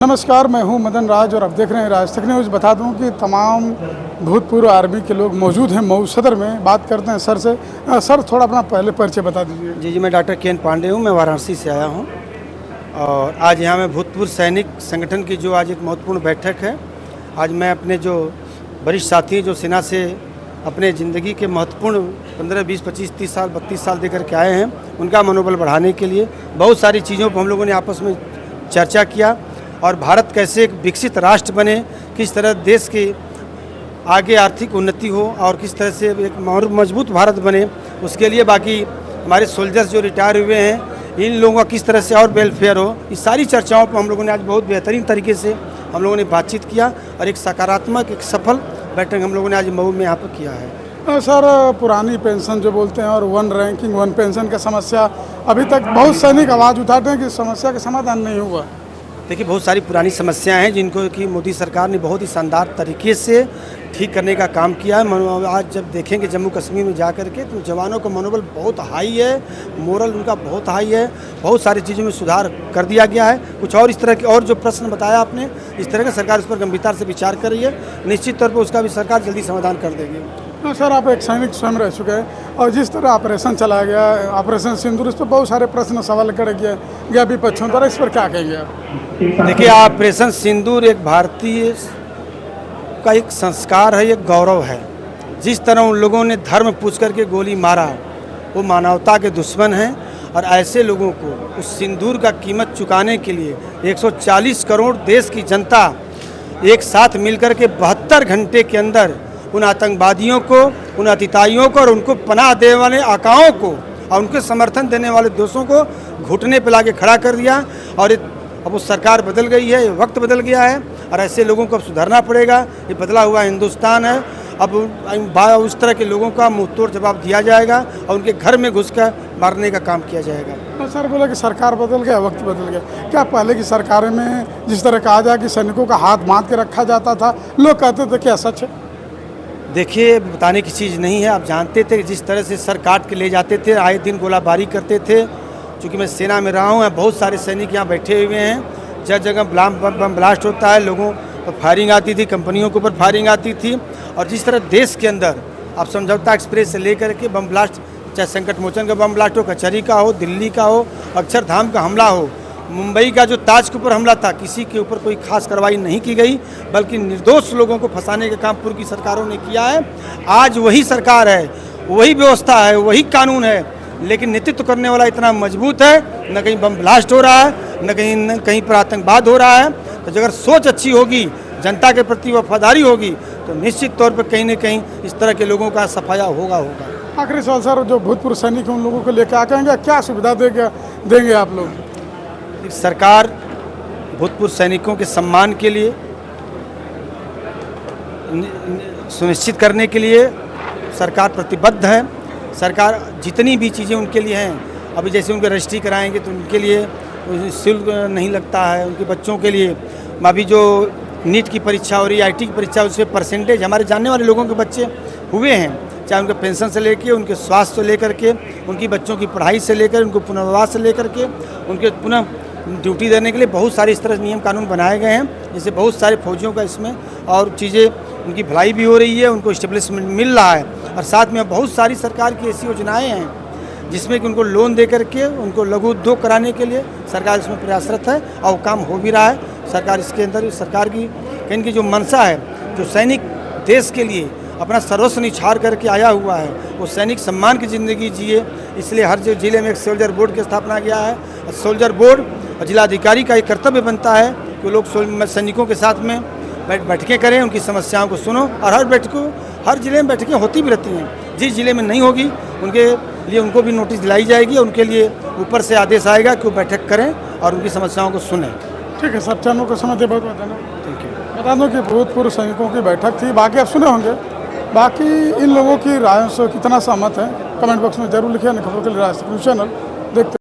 नमस्कार, मैं हूं मदन राज और आप देख रहे हैं राज तक न्यूज़। बता दूं कि तमाम भूतपूर्व आर्मी के लोग मौजूद हैं मऊ सदर में। बात करते हैं सर से। सर, थोड़ा अपना पहले परिचय बता दीजिए। जी, मैं डॉक्टर के एन पांडे हूँ। मैं वाराणसी से आया हूँ और आज यहाँ में भूतपूर्व सैनिक संगठन की जो आज एक महत्वपूर्ण बैठक है। आज मैं अपने जो वरिष्ठ साथी हैं जो सेना से अपने ज़िंदगी के महत्वपूर्ण 15, 20, 25, 30 साल 32 साल देकर के आए हैं, उनका मनोबल बढ़ाने के लिए बहुत सारी चीज़ों पर हम लोगों ने आपस में चर्चा किया और भारत कैसे एक विकसित राष्ट्र बने, किस तरह देश की आगे आर्थिक उन्नति हो और किस तरह से एक मजबूत भारत बने, उसके लिए बाकी हमारे सोल्जर्स जो रिटायर हुए हैं इन लोगों का किस तरह से और वेलफेयर हो, इस सारी चर्चाओं पर हम लोगों ने आज बहुत बेहतरीन तरीके से हम लोगों ने बातचीत किया और एक सकारात्मक एक सफल बैठक हम लोगों ने आज मऊ में यहाँ पर किया है। सर, पुरानी पेंशन जो बोलते हैं और वन रैंकिंग वन पेंशन का समस्या अभी तक बहुत सैनिक आवाज़ उठाते हैं कि समस्या का समाधान नहीं हुआ। देखिए, बहुत सारी पुरानी समस्याएं हैं जिनको कि मोदी सरकार ने बहुत ही शानदार तरीके से ठीक करने का काम किया है। आज जब देखेंगे जम्मू कश्मीर में जा कर के तो जवानों का मनोबल बहुत हाई है, मोरल उनका बहुत हाई है, बहुत सारी चीज़ों में सुधार कर दिया गया है। कुछ और इस तरह के और जो प्रश्न बताया आपने, इस तरह का सरकार इस पर गंभीरता से विचार कर रही है। निश्चित तौर पर उसका भी सरकार जल्दी समाधान कर देगी। सर, आप एक सैनिक स्वयं रह चुके हैं और जिस तरह ऑपरेशन चलाया गया, ऑपरेशन सिंदूर, इस पर बहुत सारे प्रश्न सवाल करे गया विपक्षों द्वारा, इस पर क्या कहेंगे आप? देखिए, ऑपरेशन सिंदूर एक भारतीय का एक संस्कार है, एक गौरव है। जिस तरह उन लोगों ने धर्म पूछ करके गोली मारा, वो मानवता के दुश्मन हैं और ऐसे लोगों को उस सिंदूर का कीमत चुकाने के लिए 140 करोड़ देश की जनता एक साथ मिलकर के 72 घंटे के अंदर उन आतंकवादियों को, उन अतिताइयों को और उनको पनाह देने वाले आकाओं को और उनके समर्थन देने वाले दोषों को घुटने पर लाके खड़ा कर दिया। और अब वो सरकार बदल गई है, वक्त बदल गया है और ऐसे लोगों को अब सुधरना पड़ेगा। ये बदला हुआ हिंदुस्तान है। अब उस तरह के लोगों का मुँह तोड़ जवाब दिया जाएगा और उनके घर में घुसकर मारने का काम किया जाएगा। तो सर बोला कि सरकार बदल गया, वक्त बदल गया। क्या पहले की सरकारें में जिस तरह कहा जाए कि सैनिकों का हाथ बांध के रखा जाता था, लोग कहते थे क्या सच है? देखिए, बताने की चीज़ नहीं है। आप जानते थे कि जिस तरह से सर काट के ले जाते थे, आए दिन गोलाबारी करते थे। चूँकि मैं सेना में रहा हूँ, बहुत सारे सैनिक यहाँ बैठे हुए हैं। जगह जगह बम ब्लास्ट होता है, लोगों पर फायरिंग आती थी, कंपनियों के ऊपर फायरिंग आती थी। और जिस तरह देश के अंदर आप समझौता एक्सप्रेस से लेकर के बम ब्लास्ट, चाहे संकट मोचन का बम ब्लास्ट हो, कचहरी का हो, दिल्ली का हो, अक्षरधाम का हमला हो, मुंबई का जो ताज के ऊपर हमला था, किसी के ऊपर कोई खास कार्रवाई नहीं की गई, बल्कि निर्दोष लोगों को फंसाने का काम पूर्व की सरकारों ने किया है। आज वही सरकार है, वही व्यवस्था है, वही कानून है, लेकिन नेतृत्व करने वाला इतना मजबूत है, न कहीं बम ब्लास्ट हो रहा है, न कहीं पर आतंकवाद हो रहा है। तो अगर सोच अच्छी होगी, जनता के प्रति वफादारी होगी, तो निश्चित तौर पर कहीं न कहीं इस तरह के लोगों का सफाया होगा। आखिरी सवाल सर, जो भूतपूर्व सैनिक हैं उन लोगों को लेकर आ कहेंगे, क्या सुविधा देंगे आप लोग? सरकार भूतपूर्व सैनिकों के सम्मान के लिए सुनिश्चित करने के लिए सरकार प्रतिबद्ध है। सरकार जितनी भी चीज़ें उनके लिए हैं, अभी जैसे उनके रजिस्ट्री कराएंगे तो उनके लिए शुल्क नहीं लगता है। उनके बच्चों के लिए अभी जो नीट की परीक्षा हो रही है, IT की परीक्षा, उसमें परसेंटेज हमारे जानने वाले लोगों के बच्चे हुए हैं, चाहे उनके पेंशन से लेकर, उनके स्वास्थ्य से लेकर के, उनकी बच्चों की पढ़ाई से लेकर, उनको पुनर्वास से लेकर के, उनके पुनः ड्यूटी देने के लिए बहुत सारे इस तरह नियम कानून बनाए गए हैं, जिससे बहुत सारे फौजियों का इसमें और चीज़ें उनकी भलाई भी हो रही है, उनको इस्टेब्लिशमेंट मिल रहा है। और साथ में बहुत सारी सरकार की ऐसी योजनाएं हैं जिसमें कि उनको लोन दे करके उनको लघु उद्योग कराने के लिए सरकार इसमें प्रयासरत है और काम हो भी रहा है। सरकार इसके अंदर सरकार की कहीं की जो मंशा है, जो सैनिक देश के लिए अपना सर्वस्व निछार करके आया हुआ है, वो सैनिक सम्मान की ज़िंदगी जिए, इसलिए हर जिले में एक सोल्जर बोर्ड की स्थापना किया है। सोल्जर बोर्ड और जिलाधिकारी का एक कर्तव्य बनता है कि लोग सैनिकों के साथ में बैठकें करें, उनकी समस्याओं को सुनो। और हर जिले में बैठकें होती भी रहती हैं। जिस जिले में नहीं होगी उनके लिए उनको भी नोटिस दिलाई जाएगी, उनके लिए ऊपर से आदेश आएगा कि वो बैठक करें और उनकी समस्याओं को सुनें। ठीक है सर, चैनल को समय दे बहुत धन्यवाद। Thank you. बता दूं कि भूतपूर्व सैनिकों की बैठक थी, बाकी आप सुने होंगे। बाकी इन लोगों की रायों से कितना सहमत है, कमेंट बॉक्स में जरूर लिखिए। खबरों के लिए राज तक न्यूज़ चैनल देखते